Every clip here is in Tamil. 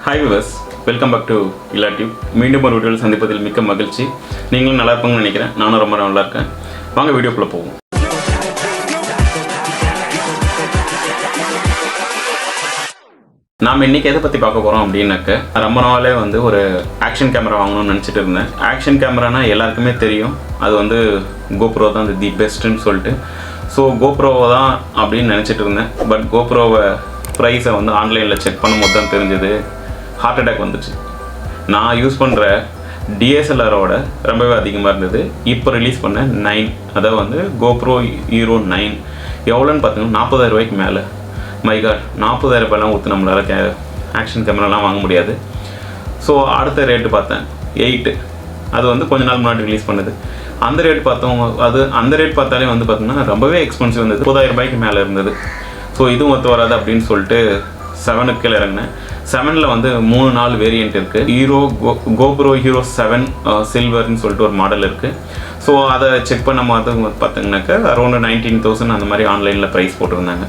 Hi viewers, welcome back to Ilatube. மீண்டும் ஒரு வீடியோவில் சந்திப்பதில் மிக்க மகிழ்ச்சி. நீங்களும் நல்லா இருப்பீங்கன்னு நினைக்கிறேன். நானும் ரொம்ப நல்லா இருக்கேன். வாங்க வீடியோக்குள்ள போவோம். நாம் இன்னைக்கு எதை பற்றி பார்க்க போகிறோம் அப்படின்னாக்க ரொம்ப நாளே ஒரு ஆக்ஷன் கேமரா வாங்கணும்னு நினச்சிட்டு இருந்தேன். ஆக்ஷன் கேமரானா எல்லாருக்குமே தெரியும், அது கோப்ரோ தான் தி பெஸ்ட்டுன்னு சொல்லிட்டு. ஸோ கோப்ரோவை தான் அப்படின்னு நினச்சிட்டு இருந்தேன். பட் கோப்ரோவை ப்ரைஸை ஆன்லைனில் செக் பண்ணும்போது தான் தெரிஞ்சது ஹார்ட் அட்டாக் வந்துச்சு. நான் யூஸ் பண்ணுற டிஎஸ்எல்ஆரோட ரொம்பவே அதிகமாக இருந்தது. இப்போ ரிலீஸ் பண்ண 9, அதாவது கோப்ரோ ஹீரோ 9 எவ்வளோன்னு பார்த்தீங்கன்னா 40,000 ரூபாய்க்கு மேலே. மைகாட், 40,000 ரூபாயெலாம் ஊற்று நம்மளால் ஆக்ஷன் கேமராலாம் வாங்க முடியாது. ஸோ அடுத்த ரேட்டு பார்த்தேன் 8, அது கொஞ்ச நாள் முன்னாடி ரிலீஸ் பண்ணுது. அந்த ரேட் பார்த்தோம், அந்த ரேட் பார்த்தாலே பார்த்தீங்கன்னா ரொம்பவே எக்ஸ்பென்சிவ் இருந்தது. 30,000 ரூபாய்க்கு மேலே இருந்தது. ஸோ இதுவும் ஒத்து வராது அப்படின்னு சொல்லிட்டு 7க்கு கீழே இறங்கினேன். 7ல் 3-4 வேரியண்ட் இருக்குது. கோப்ரோ ஹீரோ 7 சில்வர்னு சொல்லிட்டு ஒரு மாடல் இருக்குது. ஸோ அதை செக் பண்ணும்போது பார்த்தீங்கன்னாக்கா அரௌண்ட் 19,000 அந்த மாதிரி ஆன்லைனில் ப்ரைஸ் போட்டிருந்தாங்க.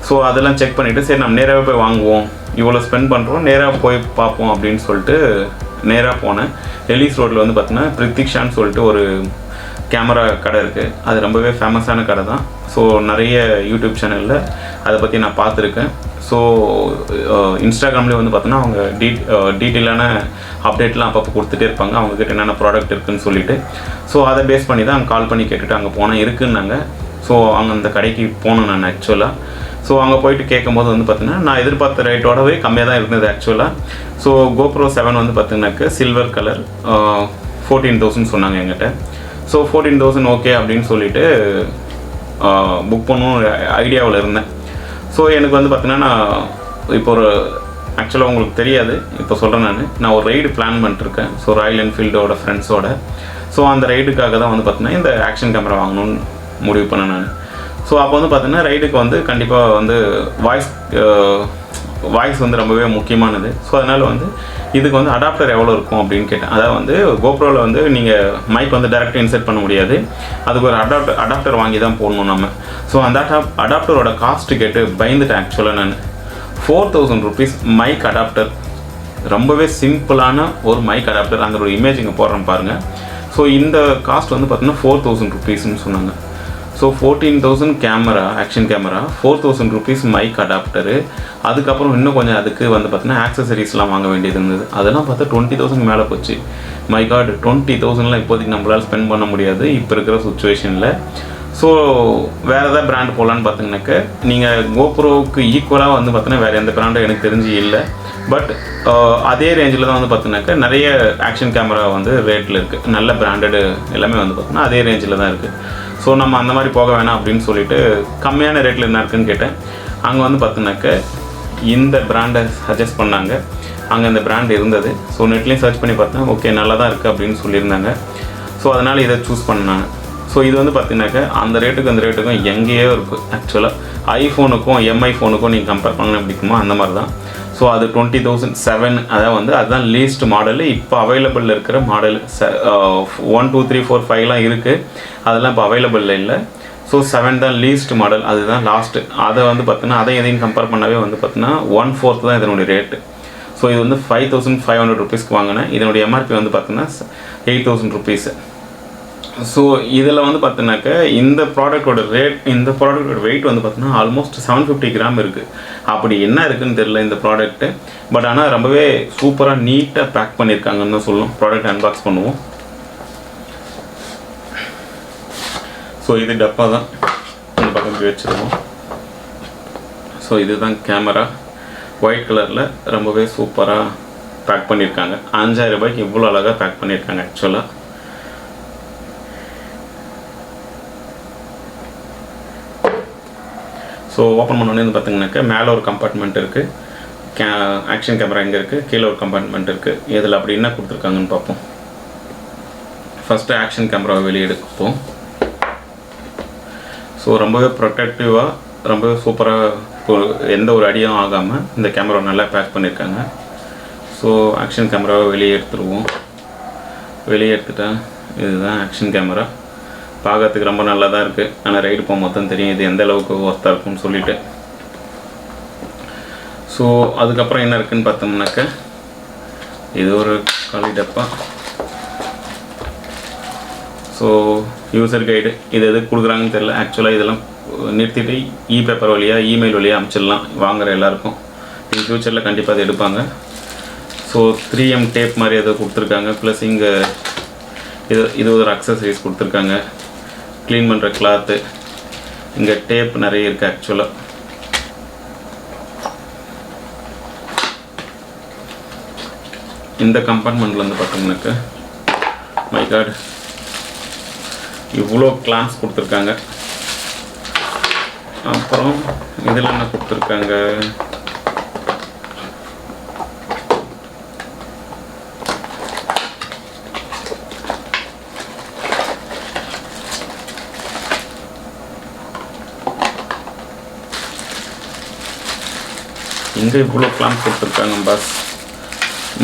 ஸோ அதெல்லாம் செக் பண்ணிவிட்டு சரி நம்ம நேராக போய் வாங்குவோம், இவ்வளோ ஸ்பெண்ட் பண்ணுறோம், நேராக போய் பார்ப்போம் அப்படின்னு சொல்லிட்டு நேராக போனேன். எல்லிஸ் ரோட்டில் பார்த்தீங்கன்னா பிரித்திக்ஷான்னு சொல்லிட்டு ஒரு கேமரா கடை இருக்குது. அது ரொம்பவே ஃபேமஸான கடை தான். ஸோ நிறைய யூடியூப் சேனலில் அதை பற்றி நான் பார்த்துருக்கேன். ஸோ இன்ஸ்டாகிராம்லேயே பார்த்தோன்னா அவங்க டீட்டெயிலான அப்டேட்லாம் அப்பப்போ கொடுத்துட்டே இருப்பாங்க, அவங்கக்கிட்ட என்னென்ன ப்ராடக்ட் இருக்குதுன்னு சொல்லிட்டு. ஸோ அதை பேஸ் பண்ணி தான் அங்கே கால் பண்ணி கேட்டுட்டு அங்கே போனேன், இருக்குன்னாங்க. ஸோ அங்கே அந்த கடைக்கு போனேன் நான் ஆக்சுவலாக. ஸோ அங்கே போயிட்டு கேட்கும்போது பார்த்தீங்கன்னா நான் எதிர்பார்த்த ரேட்டோடவே கம்மியாக தான் இருந்தது ஆக்சுவலாக. ஸோ கோப்ரோ 7 பார்த்தீங்கன்னாக்க சில்வர் கலர் 14,000 சொன்னாங்க என்கிட்ட. ஸோ 14,000 ஓகே அப்படின்னு சொல்லிவிட்டு புக் பண்ணணும் ஐடியாவில் இருந்தேன். ஸோ எனக்கு பார்த்தீங்கன்னா நான் இப்போ ஒரு ஆக்சுவலாக உங்களுக்கு தெரியாது, இப்போ சொல்கிறேன். நான் ஒரு ரைடு பிளான் பண்ணிட்டுருக்கேன். ஸோ ராயல் என்ஃபீல்டோட ஃப்ரெண்ட்ஸோட. ஸோ அந்த ரைடுக்காக தான் பார்த்தீங்கன்னா இந்த ஆக்ஷன் கேமரா வாங்கணும்னு முடிவு பண்ணேன் நான். ஸோ அப்போ பார்த்தீங்கன்னா ரைடுக்கு கண்டிப்பாக வாய்ஸ் ரொம்பவே முக்கியமானது. ஸோ அதனால் இதுக்கு அடாப்டர் எவ்வளோ இருக்கும் அப்படின்னு கேட்டேன். அதாவது கோப்ரோவில் நீங்கள் மைக் டைரெக்டாக இன்செர்ட் பண்ண முடியாது, அதுக்கு ஒரு அடாப்டர் வாங்கி தான் போடணும் நம்ம. ஸோ அந்த அடாப்டரோட காஸ்ட்டு கேட்டு பயந்துட்டேன் ஆக்சுவலாக நான். 4,000 rupees மைக் அடாப்டர், ரொம்பவே சிம்பிளான ஒரு மைக் அடாப்டர். அந்த ஒரு இமேஜ் இங்கே போடுறேன் பாருங்கள். ஸோ இந்த காஸ்ட் பார்த்தீங்கன்னா 4,000 rupeesன்னு சொன்னாங்க. So 14,000 camera, action camera, 4,000 rupees mic adapter. அதுக்கப்புறம் இன்னும் கொஞ்சம் அதுக்கு பார்த்தீங்கன்னா ஆக்சசரிஸ்லாம் வாங்க வேண்டியது இருந்தது. அதெல்லாம் பார்த்தா 20,000 மேலே போச்சு. மை காட், 20,000லாம் இப்போதைக்கு நம்மளால் ஸ்பெண்ட் பண்ண முடியாது இப்போ இருக்கிற சுச்சுவேஷனில். ஸோ வேறு எதாவது பிராண்ட் போகலான்னு பார்த்தீங்கன்னாக்க நீங்கள் கோப்ரோவுக்கு ஈக்குவலாக பார்த்தீங்கன்னா வேறு எந்த பிராண்டும் எனக்கு தெரிஞ்சு இல்லை. பட் அதே ரேஞ்சில் தான் பார்த்தீங்கன்னாக்கா நிறைய ஆக்ஷன் கேமரா ரேட்டில் இருக்குது. நல்ல பிராண்டடு எல்லாமே பார்த்தீங்கன்னா அதே ரேஞ்சில் தான் இருக்குது. ஸோ நம்ம அந்த மாதிரி போக வேணாம் அப்படின்னு சொல்லிட்டு கம்மியான ரேட்டில் என்ன இருக்குதுன்னு கேட்டேன். அங்கே பார்த்தீங்கன்னாக்க இந்த பிராண்டை சஜஸ்ட் பண்ணாங்க. அங்கே இந்த பிராண்ட் இருந்தது. ஸோ நெட்லேயும் சர்ச் பண்ணி பார்த்தேன், ஓகே நல்லா தான் இருக்குது அப்படின்னு சொல்லியிருந்தாங்க. ஸோ அதனால் இதை சூஸ் பண்ணாங்க. ஸோ இது பார்த்தீங்கன்னாக்க அந்த ரேட்டுக்கும் இந்த ரேட்டுக்கும் எங்கேயோ இருக்குது ஆக்சுவலாக. ஐஃபோனுக்கும் எம்ஐ ஃபோனுக்கும் நீங்கள் கம்பேர் பண்ண பிடிக்குமா அந்த மாதிரி தான். ஸோ அது 20,007, அதாவது அதுதான் லீஸ்ட் மாடலு. இப்போ அவைலபிளில் இருக்கிற மாடல் 1, 2, 3, 4, 5லாம் இருக்குது. அதெல்லாம் இப்போ அவைலபிளில் இல்லை. ஸோ 7 தான் லீஸ்ட் மாடல், அதுதான் லாஸ்ட்டு. அதை பார்த்தீங்கன்னா அதை எதையும் கம்பேர் பண்ணவே பார்த்தீங்கன்னா 1/4 தான் இதனுடைய ரேட்டு. ஸோ இது 5,500 rupeesக்கு வாங்கினேன். இதனுடைய எம்ஆர்பி பார்த்தீங்கன்னா 8,000 rupees. ஸோ இதில் பார்த்தீங்கன்னாக்க இந்த ப்ராடக்டோட வெயிட் பார்த்தீங்கன்னா ஆல்மோஸ்ட் 750 கிராம் இருக்குது. அப்படி என்ன இருக்குதுன்னு தெரியல இந்த ப்ராடக்ட்டு. பட் ஆனால் ரொம்பவே சூப்பராக நீட்டாக பேக் பண்ணியிருக்காங்கன்னு தான் சொல்லணும். ப்ராடக்ட் அன்பாக்ஸ் பண்ணுவோம். ஸோ இது டப்பா தான், இந்த பக்கம் வச்சுருவோம். ஸோ இதுதான் கேமரா, ஒயிட் கலரில் ரொம்பவே சூப்பராக பேக் பண்ணியிருக்காங்க. 5,000 ரூபாய்க்கு இவ்வளோ அழகாக பேக் பண்ணியிருக்காங்க ஆக்சுவலாக. ஸோ ஓப்பன் பண்ணோன்னே பார்த்தீங்கன்னாக்கா மேலே ஒரு கம்பார்ட்மெண்ட் இருக்குது, ஆக்ஷன் கேமரா எங்கே இருக்குது, கீழே ஒரு கம்பார்ட்மெண்ட் இருக்குது. இதில் அப்படி என்ன கொடுத்துருக்காங்கன்னு பார்ப்போம். ஃபஸ்ட்டு ஆக்ஷன் கேமராவை வெளியே எடுப்போம். ஸோ ரொம்பவே ப்ரொடெக்டிவாக ரொம்பவே சூப்பராக எந்த ஒரு அடியும் ஆகாமல் இந்த கேமரா நல்லா பேக் பண்ணியிருக்காங்க. ஸோ ஆக்ஷன் கேமராவை வெளியே எடுத்துருவோம். வெளியே எடுத்துட்டேன். இதுதான் ஆக்ஷன் கேமரா. பார்க்கறதுக்கு ரொம்ப நல்லா தான் இருக்குது. ஆனால் ரைடு போகும்போது தான் தெரியும் இது எந்த அளவுக்கு ஒர்த்தாக இருக்கும்னு சொல்லிட்டு. ஸோ அதுக்கப்புறம் என்ன இருக்குதுன்னு பார்த்தோம்னாக்க இது ஒரு காலி டப்பா. ஸோ யூசர் கைடு இது எதுக்கு கொடுக்குறாங்கன்னு தெரியல. ஆக்சுவலாக இதெல்லாம் நிறுத்திட்டு பேப்பர் வழியாக இமெயில் வழியாக அனுப்பிச்சிடலாம் வாங்குகிற எல்லாருக்கும். இன் ஃப்யூச்சரில் கண்டிப்பாக அது எடுப்பாங்க. ஸோ 3M டேப் மாதிரி எதோ கொடுத்துருக்காங்க. ப்ளஸ் இங்கே இது ஒரு அக்சசரிஸ் கொடுத்துருக்காங்க. க்ளீன் பண்ணுற கிளாத்து, இங்கே டேப் நிறைய இருக்குது. ஆக்சுவலாக இந்த கம்பார்ட்மெண்ட்டில் வந்து பார்த்தோம்னாக்க மை காட் இவ்வளோ கிளாம்ப்ஸ் கொடுத்துருக்காங்க. அப்புறம் இதில் என்ன கொடுத்துருக்காங்க, இங்கே இவ்வளோ கிளாம்ப் கொடுத்துருக்காங்க பாஸ்.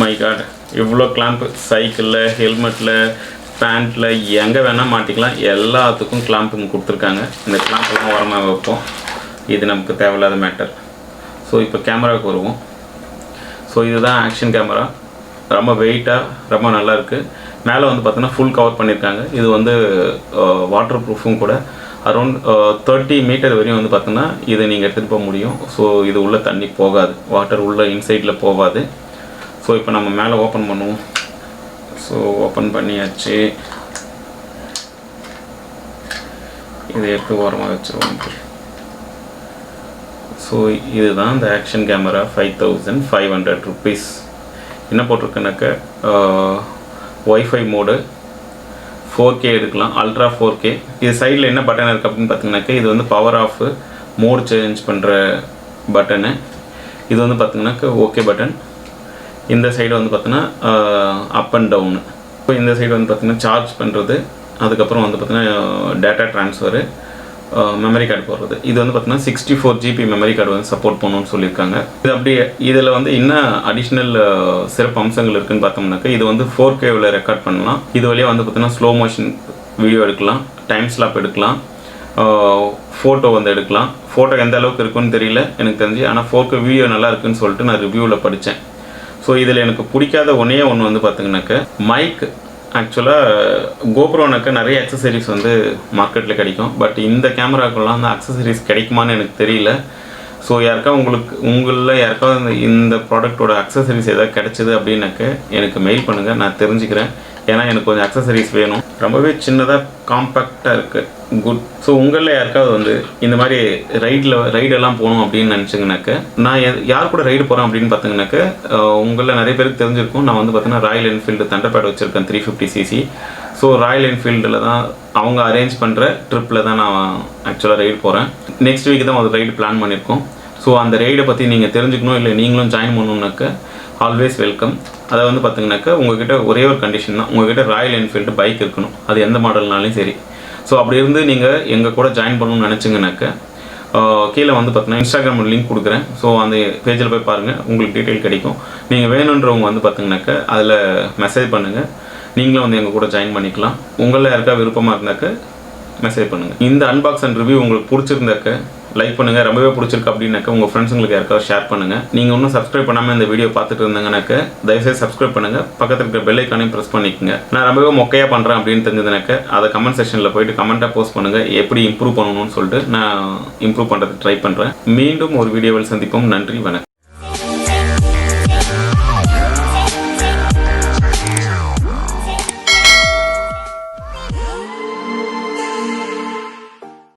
மை காட் இவ்வளோ கிளாம்ப் சைக்கிளில், ஹெல்மெட்டில், பேண்ட்டில் எங்கே வேணால் மாட்டிக்கலாம். எல்லாத்துக்கும் கிளாம்புங்க கொடுத்துருக்காங்க. இந்த கிளாம்பெல்லாம் ஓரமாக வைப்போம். இது நமக்கு தேவையில்லாத மேட்டர். ஸோ இப்போ கேமராவுக்கு வருவோம். ஸோ இதுதான் ஆக்ஷன் கேமரா. ரொம்ப வெயிட்டாக ரொம்ப நல்லாயிருக்கு. மேலே வந்து பார்த்தோன்னா ஃபுல் கவர் பண்ணியிருக்காங்க. இது வந்து வாட்டர் ப்ரூஃபும் கூட. அரௌண்ட் 30 மீட்டர் வரையும் வந்து பார்த்தோன்னா இதை நீங்கள் எடுத்துகிட்டு போக முடியும். ஸோ இது உள்ளே தண்ணி போகாது, வாட்டர் உள்ளே இன்சைடில் போகாது. ஸோ இப்போ நம்ம மேலே ஓப்பன் பண்ணுவோம். ஸோ ஓப்பன் பண்ணியாச்சு. இதை எடுத்து ஓரமாக வச்சுருவோம். ஸோ இதுதான் இந்த ஆக்ஷன் கேமரா. 5500 rupees. என்ன போட்டிருக்குனாக்க WiFi மோடு, 4K எடுக்கலாம், அல்ட்ரா 4K. இது சைடில் என்ன பட்டன் இருக்குது அப்படின்னு பார்த்தீங்கன்னாக்க இது வந்து பவர் ஆஃப், மோடு சேஞ்ச் பண்ணுற பட்டனு. இது வந்து பார்த்தீங்கன்னாக்க ஓகே பட்டன். இந்த சைடு வந்து பார்த்தீங்கன்னா அப் அண்ட் டவுனு. இப்போ இந்த சைடு வந்து பார்த்தீங்கன்னா சார்ஜ் பண்ணுறது, அதுக்கப்புறம் வந்து பார்த்தீங்கன்னா டேட்டா ட்ரான்ஸ்ஃபரு, மெமரி கார்டு போடுறது. இது வந்து பார்த்தீங்கன்னா 64 GB மெமரி கார்டு வந்து சப்போர்ட் பண்ணணும்னு சொல்லியிருக்காங்க. இது அப்படியே இதில் வந்து இன்னும் அடிஷ்னல் சிறப்பு அம்சங்கள் இருக்குதுன்னு பார்த்தோம்னாக்கா இது வந்து 4Kவில் ரெக்கார்ட் பண்ணலாம். இது வழியாக வந்து பார்த்தீங்கன்னா ஸ்லோ மோஷன் வீடியோ எடுக்கலாம், டைம் ஸ்லாப் எடுக்கலாம், ஃபோட்டோ வந்து எடுக்கலாம். ஃபோட்டோ எந்த அளவுக்கு இருக்குன்னு தெரியல எனக்கு தெரிஞ்சு, ஆனால் 4K வீடியோ நல்லா இருக்குன்னு சொல்லிட்டு நான் ரிவ்யூவில் படித்தேன். ஸோ இதில் எனக்கு பிடிக்காத ஒன்றே ஒன்று வந்து பார்த்திங்கனாக்க மைக். ஆக்சுவலாக கோப்ரோனாக்க நிறைய அக்சசரிஸ் வந்து மார்க்கெட்டில் கிடைக்கும். பட் இந்த கேமராக்கெல்லாம் அந்த அக்சசரிஸ் கிடைக்குமான்னு எனக்கு தெரியல. ஸோ யாருக்கா உங்களில் யாருக்காவது இந்த ப்ராடக்டோட அக்சசரிஸ் எதாவது கிடைச்சிது அப்படின்னாக்க எனக்கு மெயில் பண்ணுங்கள், நான் தெரிஞ்சுக்கிறேன். ஏன்னா எனக்கு கொஞ்சம் அக்சசரிஸ் வேணும். ரொம்பவே சின்னதாக காம்பேக்டாக இருக்குது, குட். ஸோ உங்களில் யாருக்காவது வந்து இந்த மாதிரி ரைடெல்லாம் போகணும் அப்படின்னு நினச்சிங்கனாக்க, நான் யார் கூட ரைடு போகிறேன் அப்படின்னு பார்த்தீங்கன்னாக்க உங்களில் நிறைய பேருக்கு தெரிஞ்சிருக்கும். நான் வந்து பார்த்தீங்கன்னா ராயல் என்ஃபீல்டு தண்டர்பேட் வச்சுருக்கேன் 350cc. ஸோ ராயல் என்ஃபீல்டில் தான் அவங்க அரேஞ்ச் பண்ணுற ட்ரிப்பில் தான் நான் ஆக்சுவலாக ரைடு போகிறேன். நெக்ஸ்ட் வீக் தான் ஒரு ரைடு பிளான் பண்ணியிருக்கோம். ஸோ அந்த ரைடை பற்றி நீங்கள் தெரிஞ்சுக்கணும், இல்லை நீங்களும் ஜாயின் பண்ணணுன்னாக்க ஆல்வேஸ் வெல்கம். அதை வந்து பார்த்தீங்கன்னாக்கா உங்கள்கிட்ட ஒரே ஒரு கண்டிஷன் தான், உங்கள்கிட்ட ராயல் என்ஃபீல்டு பைக் இருக்கணும், அது எந்த மாடல்னாலும் சரி. ஸோ அப்படி இருந்து நீங்கள் எங்கள் கூட ஜாயின் பண்ணணும்னு நினச்சிங்கனாக்க கீழே வந்து பார்த்தீங்கன்னா இன்ஸ்டாகிராம் லிங்க் கொடுக்குறேன். ஸோ அந்த பேஜில் போய் பாருங்கள், உங்களுக்கு டீட்டெயில் கிடைக்கும். நீங்கள் வேணுன்றவங்க வந்து பார்த்தீங்கன்னாக்க அதில் மெசேஜ் பண்ணுங்கள், நீங்களும் வந்து எங்கள் கூட ஜாயின் பண்ணிக்கலாம். உங்களில் யாருக்கா விருப்பமாக இருந்தாக்க மெசேஜ் பண்ணுங்கள். இந்த அன்பாக்ஸ் அண்ட் ரிவ்யூ உங்களுக்கு பிடிச்சிருந்தாக்க லைக் பண்ணுங்கள், ரொம்பவே பிடிச்சிருக்கு அப்படின்னாக்க உங்கள் ஃப்ரெண்ட்ஸுங்களுக்கு யாருக்காவது ஷேர் பண்ணுங்கள். நீங்கள் இன்னும் சப்ஸ்கிரைப் பண்ணாமல் இந்த வீடியோ பார்த்துட்டு இருந்தாங்கனாக்க தயவுசெய்து சப்ஸ்கிரைப் பண்ணுங்கள், பக்கத்தில் இருக்கிற பெல் ஐக்கானையும் ப்ரெஸ் பண்ணிக்கோங்க. நான் ரொம்பவே மொக்கையாக பண்ணுறேன் அப்படின்னு தெரிஞ்சதுனாக்க அதை கமெண்ட் செக்ஷனில் போயிட்டு கமெண்ட்டாக போஸ்ட் பண்ணுங்கள், எப்படி இம்ப்ரூவ் பண்ணணும்னு சொல்லிட்டு நான் இம்ப்ரூவ் பண்ணுறதுக்கு ட்ரை பண்ணுறேன். மீண்டும் ஒரு வீடியோவில் சந்திப்போம். நன்றி, வணக்கம்.